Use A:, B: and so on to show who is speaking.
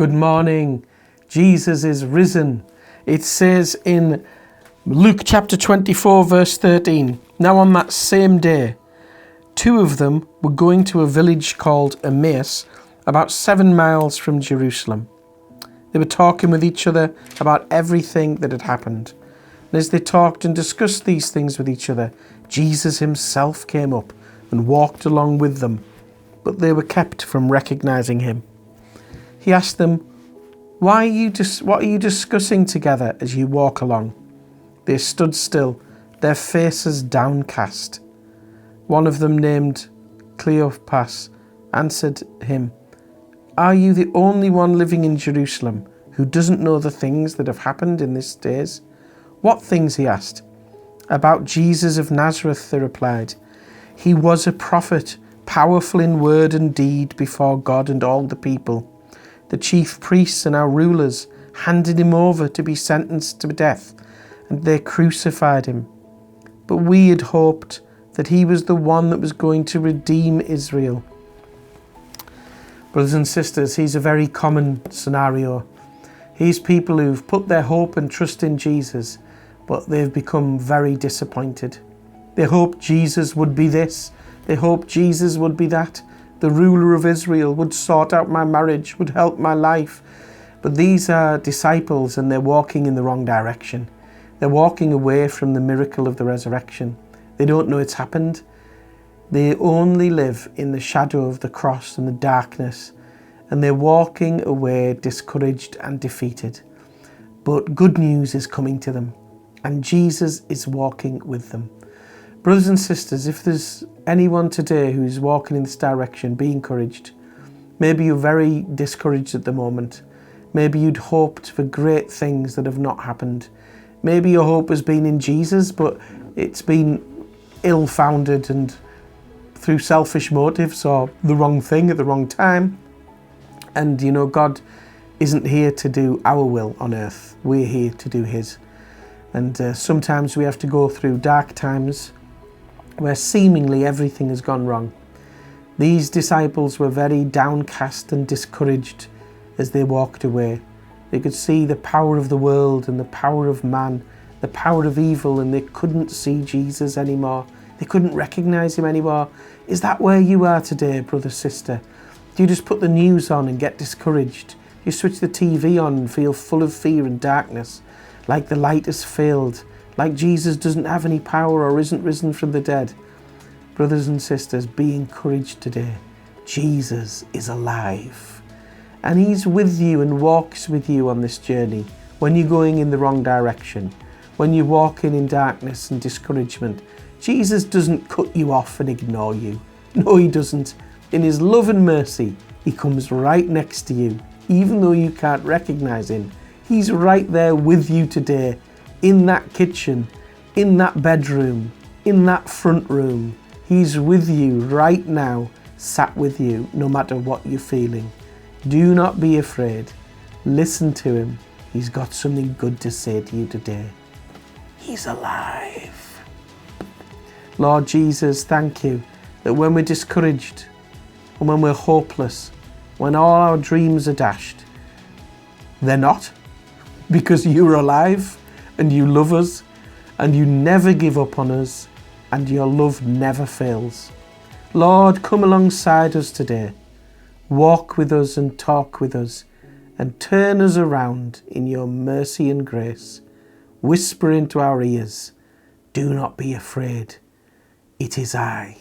A: Good morning. Jesus is risen. It says in Luke chapter 24, verse 13, "Now on that same day, two of them were going to a village called Emmaus, about 7 miles from Jerusalem. They were talking with each other about everything that had happened. And as they talked and discussed these things with each other, Jesus himself came up and walked along with them, but they were kept from recognizing him. He asked them, what are you discussing together as you walk along?" They stood still, their faces downcast. One of them, named Cleopas, answered him, "Are you the only one living in Jerusalem who doesn't know the things that have happened in these days?" "What things?" he asked. "About Jesus of Nazareth," they replied. "He was a prophet, powerful in word and deed before God and all the people. The chief priests and our rulers handed him over to be sentenced to death, and they crucified him. But we had hoped that he was the one that was going to redeem Israel." Brothers and sisters, he's a very common scenario. He's people who've put their hope and trust in Jesus, but they've become very disappointed. They hoped Jesus would be this. They hoped Jesus would be that. The ruler of Israel would sort out my marriage, would help my life. But these are disciples, and they're walking in the wrong direction. They're walking away from the miracle of the resurrection. They don't know it's happened. They only live in the shadow of the cross and the darkness, and they're walking away discouraged and defeated. But good news is coming to them, and Jesus is walking with them. Brothers and sisters, if there's anyone today who's walking in this direction, be encouraged. Maybe you're very discouraged at the moment. Maybe you'd hoped for great things that have not happened. Maybe your hope has been in Jesus, but it's been ill-founded and through selfish motives or the wrong thing at the wrong time. And you know, God isn't here to do our will on earth. We're here to do his. And sometimes we have to go through dark times where seemingly everything has gone wrong. These disciples were very downcast and discouraged as they walked away. They could see the power of the world and the power of man, the power of evil, and they couldn't see Jesus anymore. They couldn't recognize him anymore. Is that where you are today, brother, sister? Do you just put the news on and get discouraged? You switch the TV on and feel full of fear and darkness, like the light has failed, like Jesus doesn't have any power or isn't risen from the dead? Brothers and sisters, be encouraged today. Jesus is alive, and he's with you and walks with you on this journey when you're going in the wrong direction, when you're walking in darkness and discouragement. Jesus doesn't cut you off and ignore you. No, he doesn't. In his love and mercy, he comes right next to you. Even though you can't recognize him, he's right there with you today, in that kitchen, in that bedroom, in that front room. He's with you right now, sat with you, no matter what you're feeling. Do not be afraid. Listen to him. He's got something good to say to you today. He's alive. Lord Jesus, thank you that when we're discouraged and when we're hopeless, when all our dreams are dashed, they're not, because you're alive and you love us and you never give up on us and your love never fails. Lord, come alongside us today. Walk with us and talk with us and turn us around in your mercy and grace. Whisper into our ears, "Do not be afraid. It is I."